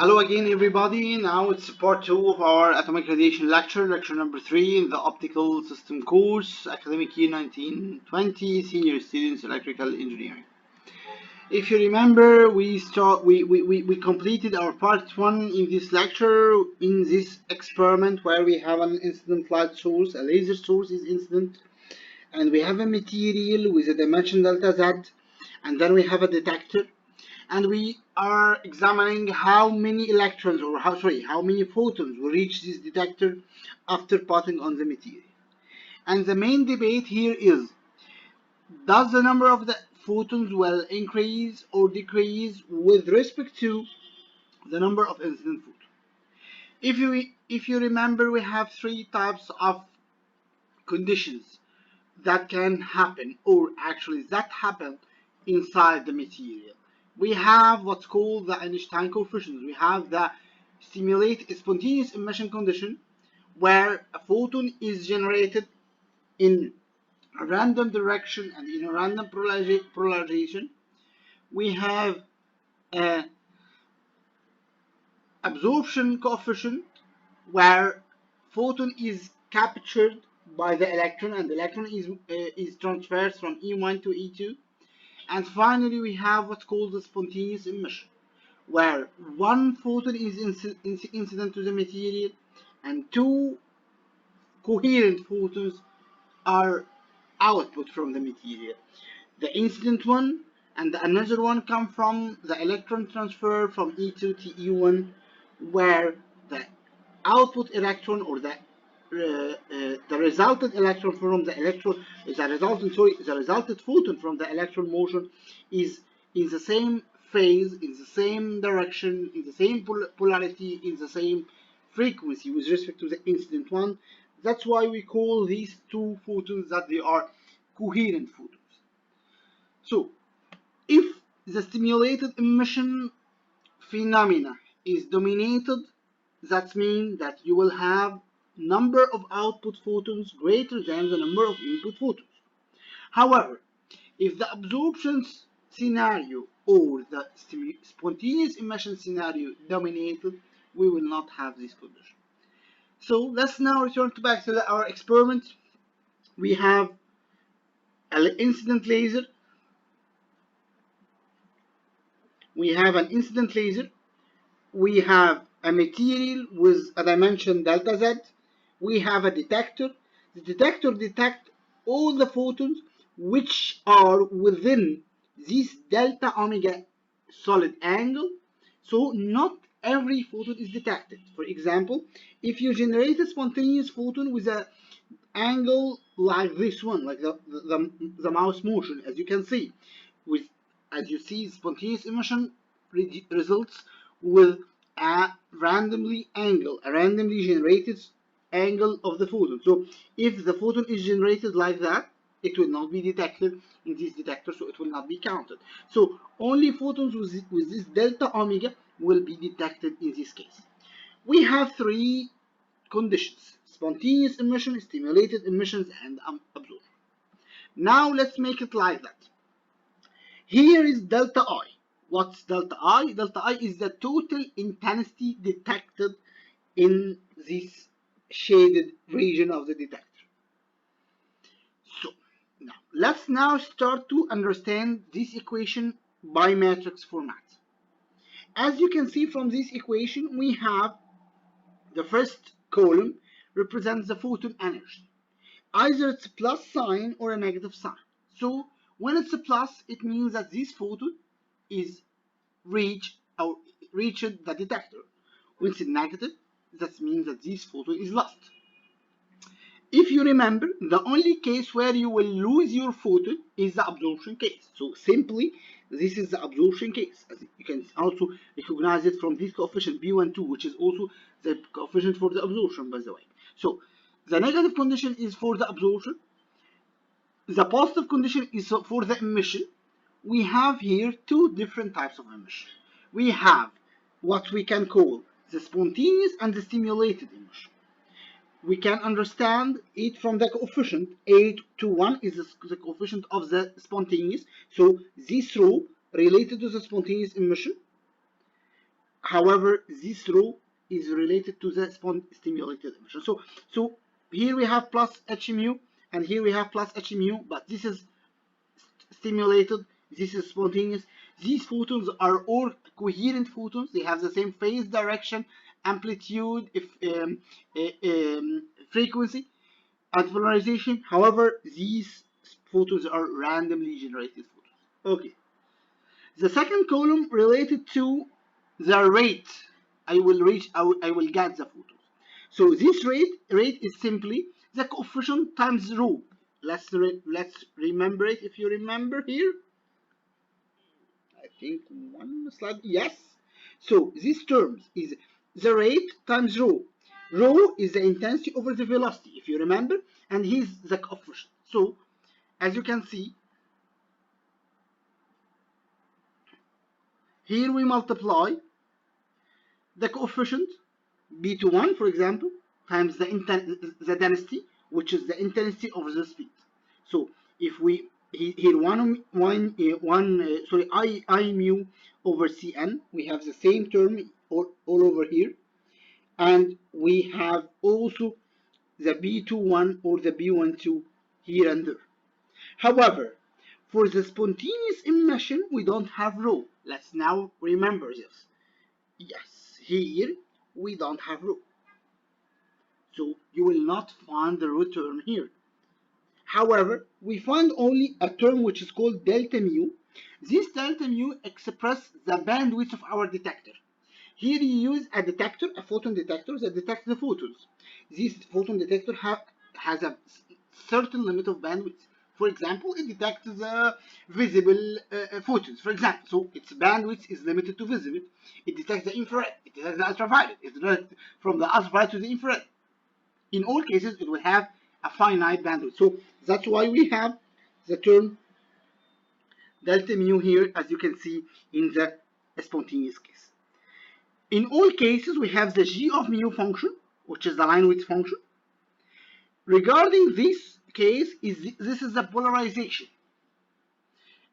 Hello again, everybody. Now it's part 2 of our atomic radiation lecture number 3 in the optical system course, academic year 1920, senior students, electrical engineering. If you remember, we completed our part 1 in this lecture in this experiment where we have an incident light source, a laser source is incident, and we have a material with a dimension delta Z, and then we have a detector. And we are examining how many electrons or how many photons will reach this detector after passing on the material. And the main debate here is, does the number of the photons will increase or decrease with respect to the number of incident photons? If you remember, we have three types of conditions that can happen, or actually that happen inside the material. We have what's called the Einstein coefficients. We have the spontaneous emission condition, where a photon is generated in a random direction and in a random polarization. We have an absorption coefficient, where photon is captured by the electron and the electron is transferred from E1 to E2. And finally, we have what's called the spontaneous emission, where one photon is incident to the material and two coherent photons are output from the material. The incident one and another one come from the electron transfer from E2 to E1, where the output electron or the resultant electron from the electron the resulted photon from the electron motion is in the same phase, in the same direction, in the same polarity, in the same frequency with respect to the incident one. That's why we call these two photons that they are coherent photons. So if the stimulated emission phenomena is dominated, that means that you will have number of output photons greater than the number of input photons. However, if the absorption scenario or the spontaneous emission scenario dominated, we will not have this condition. So let's now return back to our experiment. We have an incident laser. We have an incident laser. We have a material with a dimension delta Z. We have a detector. The detector detects all the photons which are within this delta omega solid angle. So not every photon is detected. For example, if you generate a spontaneous photon with an angle like this one, like the mouse motion, as you can see, as you see, spontaneous emission results with a randomly generated angle of the photon. So if the photon is generated like that, it will not be detected in this detector, so it will not be counted. So only photons with this delta omega will be detected in this case. We have three conditions: spontaneous emission, stimulated emissions, and absorption. Now let's make it like that. Here is delta I. What's delta I? Delta I is the total intensity detected in this shaded region of the detector. So let's now start to understand this equation by matrix format. As you can see from this equation, we have the first column represents the photon energy. Either it's a plus sign or a negative sign. So when it's a plus, it means that this photon is reached the detector. When it's negative, that means that this photon is lost. If you remember, the only case where you will lose your photon is the absorption case. So simply, this is the absorption case. As you can also recognize it from this coefficient B12, which is also the coefficient for the absorption, by the way. So the negative condition is for the absorption. The positive condition is for the emission. We have here two different types of emission. We have what we can call the spontaneous and the stimulated emission. We can understand it from the coefficient. 8 to 1 is the coefficient of the spontaneous. So this row related to the spontaneous emission. However, this row is related to the stimulated emission. So here we have plus h mu, and here we have plus h mu, but this is stimulated, this is spontaneous. These photons are all coherent photons. They have the same phase, direction, amplitude, frequency, and polarization. However, these photons are randomly generated photons. Okay. The second column related to the rate I will get the photons. So this rate is simply the coefficient times rho. Let's remember it. If you remember here, I think one slide. Yes. So this term is the rate times rho. Rho is the intensity over the velocity, if you remember, and here's the coefficient. So as you can see, here we multiply the coefficient b21, for example, times the density, which is the intensity over the speed. So if we here I mu over Cn, we have the same term all over here, and we have also the b21 or the b12 here and there. However, for the spontaneous emission, we don't have rho. Let's now remember this. Yes, here we don't have rho. So you will not find the rho term here. However, we find only a term which is called delta mu. This delta mu expresses the bandwidth of our detector. Here you use a detector, a photon detector that detects the photons. This photon detector has a certain limit of bandwidth. For example, it detects the visible photons, for example. So its bandwidth is limited to visible. It detects the infrared, it detects the ultraviolet, it detects from the ultraviolet to the infrared. In all cases, it will have a finite bandwidth. So that's why we have the term delta mu here, as you can see in the spontaneous case. In all cases, we have the g of mu function, which is the line width function. Regarding this case, this is the polarization.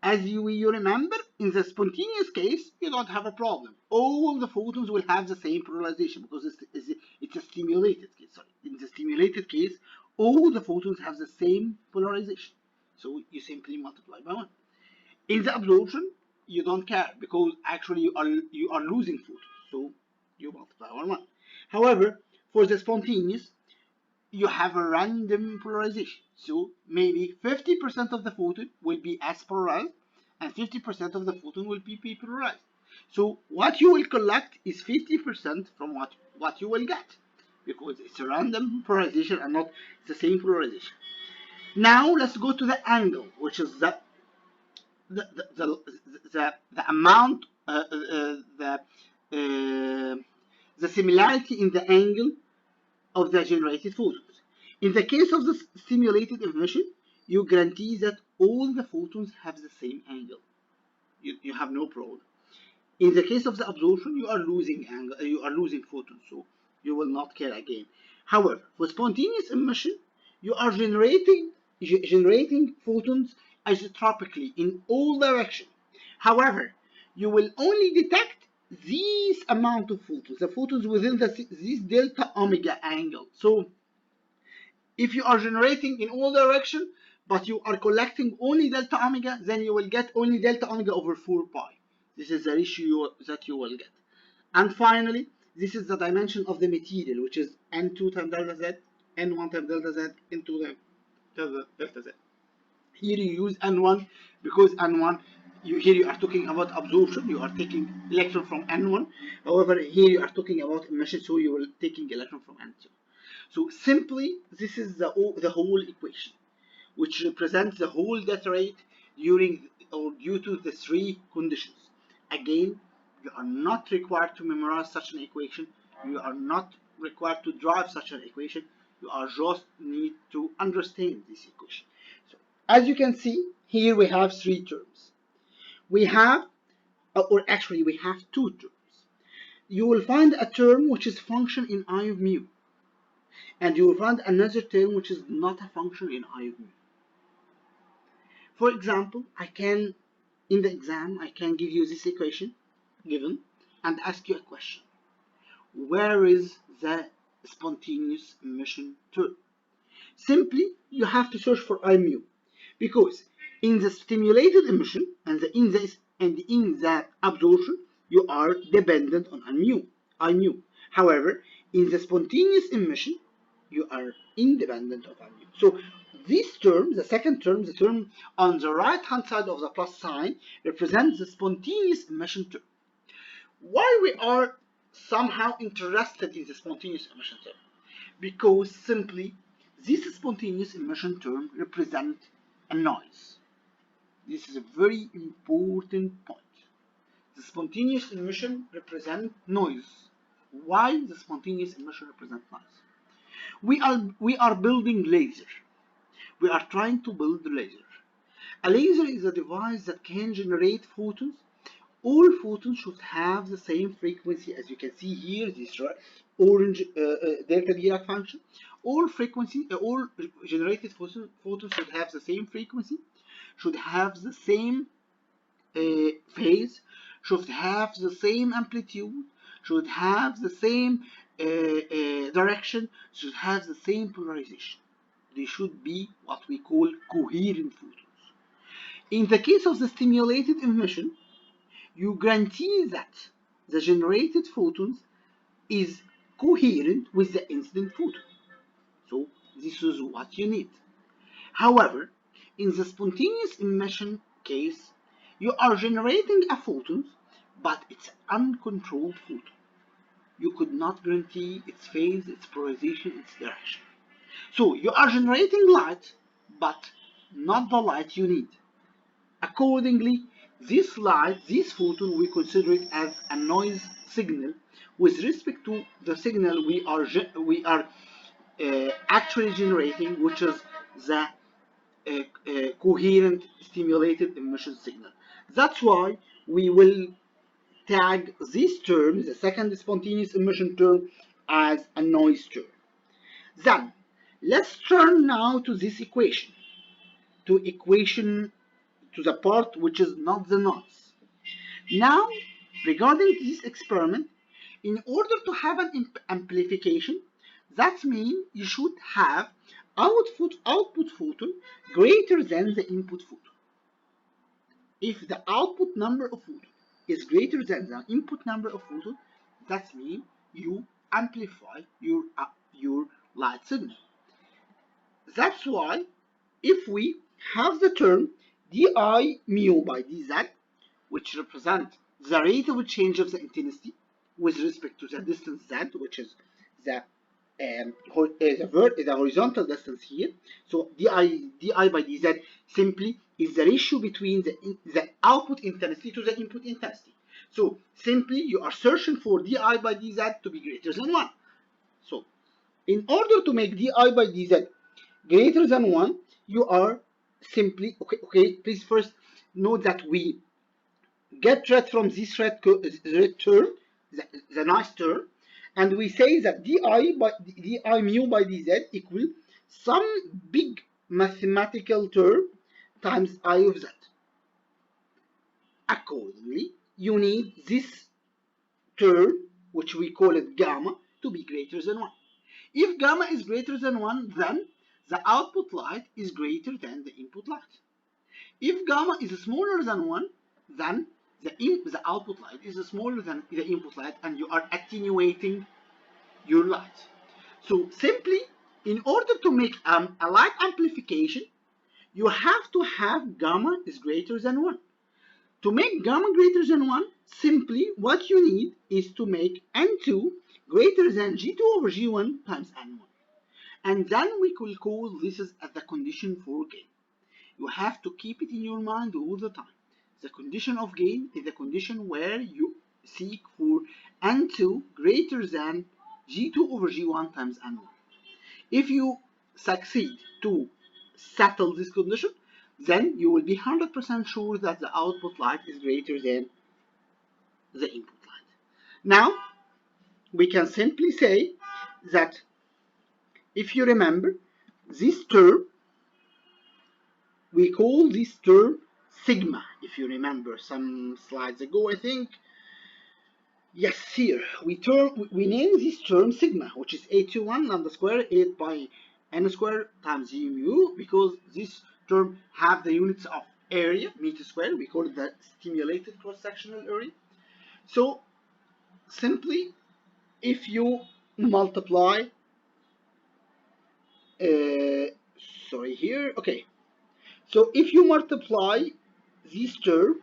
As you remember, in the spontaneous case, you don't have a problem. All the photons will have the same polarization because it's a stimulated case. Sorry. In the stimulated case, all the photons have the same polarization. So you simply multiply by 1. In the absorption, you don't care because actually you are losing photons. So you multiply by 1. However, for the spontaneous, you have a random polarization. So maybe 50% of the photon will be S polarized and 50% of the photon will be P polarized. So what you will collect is 50% from what you will get, because it's a random polarization and not the same polarization. Now let's go to the angle, which is the amount, the similarity in the angle of the generated photons. In the case of the stimulated emission, you guarantee that all the photons have the same angle. You have no problem. In the case of the absorption, you are losing angle, you are losing photons, so you will not care again. However, for spontaneous emission, you are generating photons isotropically in all directions. However, you will only detect this amount of photons, the photons within this delta omega angle. So if you are generating in all directions, but you are collecting only delta omega, then you will get only delta omega over 4 pi. This is the ratio that you will get. And finally, this is the dimension of the material, which is N2 times delta Z, N1 times delta Z, N2 times delta Z. Here you use N1 because N1, here you are talking about absorption, you are taking electron from N1. However, here you are talking about emission, so you will taking electron from N2. So simply, this is the whole equation, which represents the whole data rate during or due to the 3 conditions. Again, you are not required to memorize such an equation. You are not required to drive such an equation. You are just need to understand this equation. So, as you can see, here we have 3 terms. We have, or actually we have 2 terms. You will find a term which is function in I of mu. And you will find another term which is not a function in I of mu. For example, in the exam, I can give you this equation given, and ask you a question. Where is the spontaneous emission term? Simply, you have to search for I mu, because in the stimulated emission and in the absorption, you are dependent on I mu. However, in the spontaneous emission, you are independent of I mu. So this term, the second term, the term on the right hand side of the plus sign, represents the spontaneous emission term. Why we are somehow interested in the spontaneous emission term? Because simply this spontaneous emission term represents a noise. This is a very important point. The spontaneous emission represents noise. Why the spontaneous emission represents noise? We are building laser. We are trying to build a laser. A laser is a device that can generate photons. All photons should have the same frequency, as you can see here, this orange delta Dirac function. All generated photons should have the same frequency, should have the same phase, should have the same amplitude, should have the same direction, should have the same polarization. They should be what we call coherent photons. In the case of the stimulated emission, you guarantee that the generated photons is coherent with the incident photon. So this is what you need. However, in the spontaneous emission case, you are generating a photon, but it's uncontrolled photon. You could not guarantee its phase, its polarization, its direction. So you are generating light, but not the light you need. Accordingly, this light, this photon, we consider it as a noise signal with respect to the signal we are actually generating, which is the coherent stimulated emission signal. That's why we will tag this term, the second spontaneous emission term, as a noise term. Then, let's turn now to this equation, to the part which is not the noise. Now, regarding this experiment, in order to have an amplification, that means you should have output photon greater than the input photon. If the output number of photon is greater than the input number of photon, that means you amplify your light signal. That's why if we have the term di mu by dz, which represents the rate of change of the intensity with respect to the distance z, which is the horizontal distance here. So di by dz simply is the ratio between the output intensity to the input intensity. So simply you are searching for di by dz to be greater than 1. So in order to make di by dz greater than 1, you are simply, okay, please first note that we get rid from this red term, the nice term, and we say that di mu by dz equal some big mathematical term times I of z. Accordingly, you need this term, which we call it gamma, to be greater than 1. If gamma is greater than 1, then the output light is greater than the input light. If gamma is smaller than 1, then the output light is smaller than the input light, and you are attenuating your light. So simply, in order to make a light amplification, you have to have gamma is greater than 1. To make gamma greater than 1, simply what you need is to make N2 greater than G2 over G1 times N1. And then we will call this as the condition for gain. You have to keep it in your mind all the time. The condition of gain is the condition where you seek for N2 greater than G2 over G1 times N1. If you succeed to settle this condition, then you will be 100% sure that the output light is greater than the input light. Now, we can simply say that if you remember this term, we call this term sigma. If you remember some slides ago, I think Yes, here we name this term sigma, which is 821 lambda square 8 by n square times g mu, because this term have the units of area, meter square. We call it the stimulated cross-sectional area. So simply, if you multiply, uh, sorry here, okay. So if you multiply this term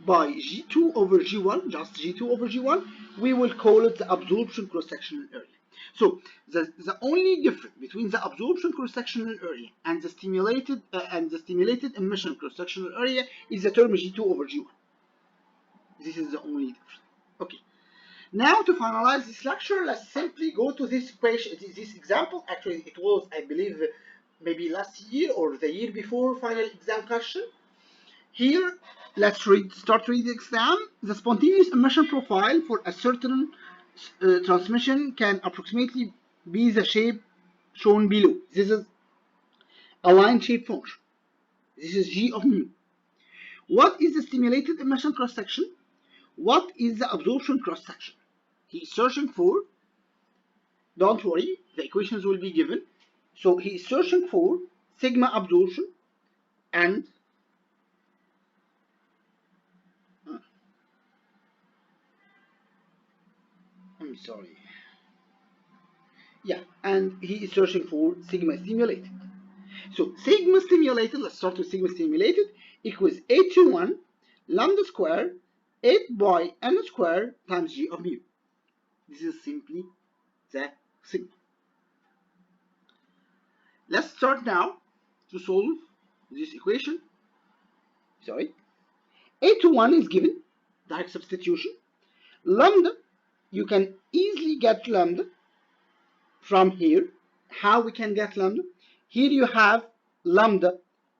by G2 over G1, just G2 over G1, we will call it the absorption cross-sectional area. So the only difference between the absorption cross-sectional area and the stimulated emission cross-sectional area is the term G2 over G1. This is the only difference. Okay. Now to finalize this lecture, let's simply go to this equation, this example. Actually, it was, I believe, maybe last year or the year before final exam question. Here, let's start reading the exam. The spontaneous emission profile for a certain transmission can approximately be the shape shown below. This is a line shape function. This is G of mu. What is the stimulated emission cross section? What is the absorption cross section? He is searching for, don't worry, the equations will be given. So he is searching for sigma absorption and I'm sorry. Yeah, and he is searching for sigma stimulated. So sigma stimulated, let's start with sigma stimulated, equals 8 to 1 lambda square 8 by n square times g of mu. This is simply the sigma. Let's start now to solve this equation. Sorry. 8 to 1 is given, direct substitution. Lambda, you can easily get lambda from here. How we can get lambda? Here you have lambda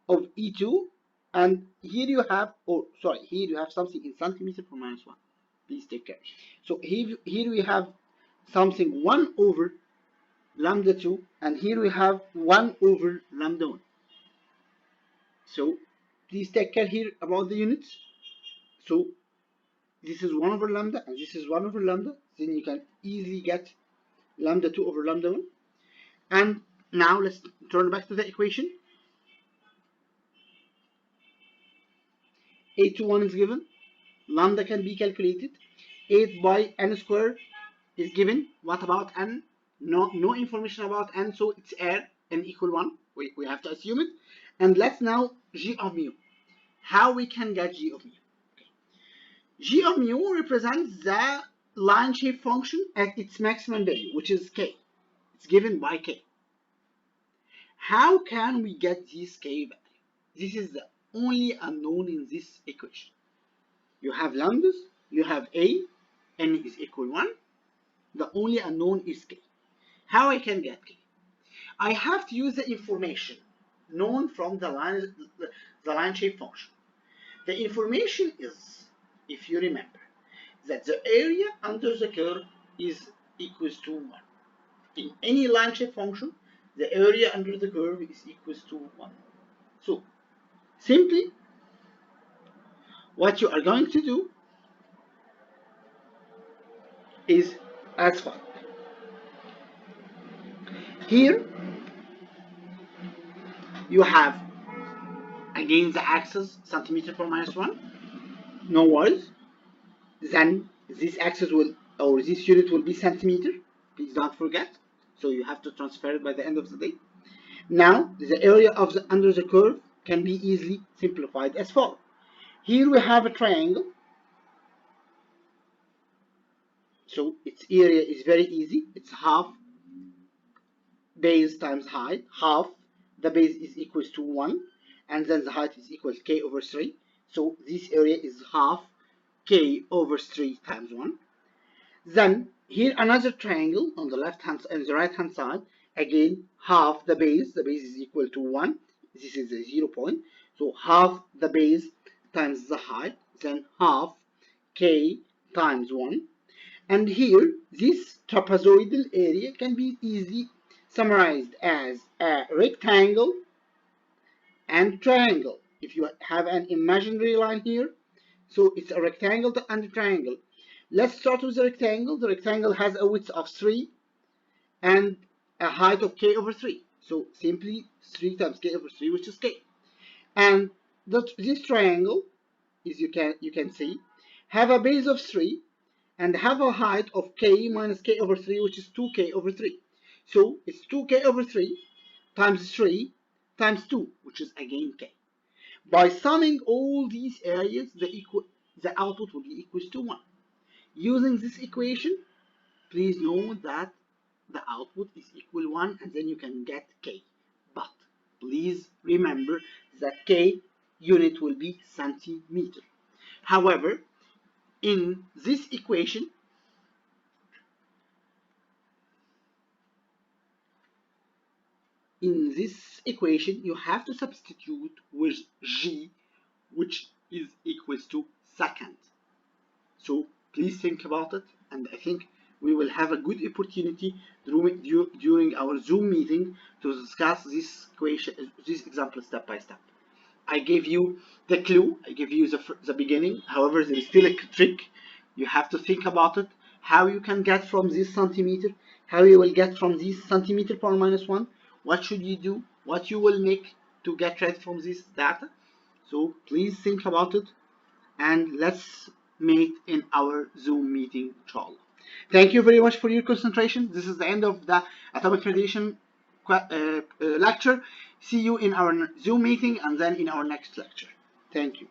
of E2, and here you have, here you have something in centimeter per minus 1. Please take care. So here we have something 1 over lambda 2, and here we have 1 over lambda 1. So please take care here about the units. So this is 1 over lambda, and this is 1 over lambda. Then you can easily get lambda 2 over lambda 1. And now let's turn back to the equation. 8 to 1 is given. Lambda can be calculated. 8 by n squared is given. What about n? No information about n, so it's air, n equal 1. We have to assume it. And let's now g of mu. How we can get g of mu? Okay. G of mu represents the line shape function at its maximum value, which is k. It's given by k. How can we get this k value? This is the only unknown in this equation. You have lambdas, you have a, n is equal 1. The only unknown is k. How I can get k? I have to use the information known from the line shape function. The information is, if you remember, that the area under the curve is equals to 1. In any line shape function, the area under the curve is equals to 1. So, simply, what you are going to do is as follows. Here, you have again the axis centimeter per minus 1. No worries. Then this axis will, or this unit will be centimeter. Please don't forget. So you have to transfer it by the end of the day. Now, the area of the under the curve can be easily simplified as follows. Here we have a triangle. So its area is very easy. It's half base times height. Half the base is equals to 1, and then the height is equal to k over 3. So this area is half k over 3 times 1. Then here another triangle on the left hand and the right hand side. Again, half the base is equal to 1. This is a 0 point. So half the base times the height, then half k times 1. And here, this trapezoidal area can be easily summarized as a rectangle and triangle. If you have an imaginary line here, so it's a rectangle and a triangle. Let's start with the rectangle. The rectangle has a width of 3 and a height of k over 3. So simply 3 times k over 3, which is k. And this triangle, as you can see, have a base of 3 and have a height of k minus k over 3, which is 2k over 3. So it's 2k over 3 times 3 times 2, which is again k. By summing all these areas, the output will be equals to 1. Using this equation, please know that the output is equal 1, and then you can get k. But please remember that k unit will be centimeter. However, in this equation, you have to substitute with g, which is equals to second. So please think about it, and I think we will have a good opportunity during our Zoom meeting to discuss this equation, this example step by step. I gave you the clue, I gave you the beginning. However, there is still a trick. You have to think about it, how you can get from this centimeter, how you will get from this centimeter power minus 1, what should you do, what you will make to get rid from this data. So please think about it, and let's meet in our Zoom meeting, inshallah. Thank you very much for your concentration. This is the end of the atomic radiation lecture. See you in our Zoom meeting and then in our next lecture. Thank you.